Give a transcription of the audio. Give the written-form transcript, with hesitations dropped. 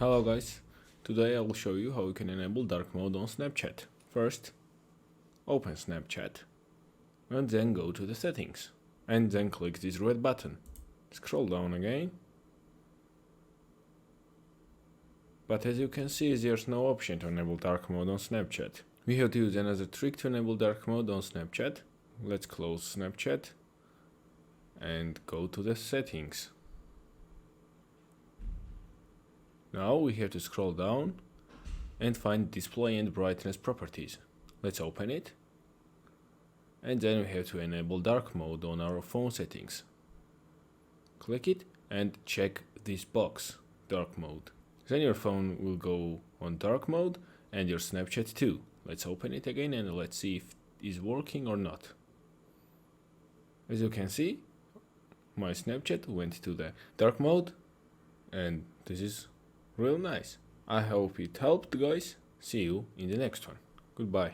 Hello guys, today I will show you how you can enable dark mode on Snapchat. First, open Snapchat and then go to the settings and then click this red button. Scroll down again, but as you can see there's no option to enable dark mode on Snapchat. We have to use another trick to enable dark mode on Snapchat. Let's close Snapchat and go to the settings. Now we have to scroll down and find display and brightness properties. Let's open it. And then we have to enable dark mode on our phone settings. Click it and check this box, dark mode. Then your phone will go on dark mode and your Snapchat too. Let's open it again and let's see if it is working or not. As you can see, my Snapchat went to the dark mode and this is real nice. I hope it helped, guys. See you in the next one. Goodbye.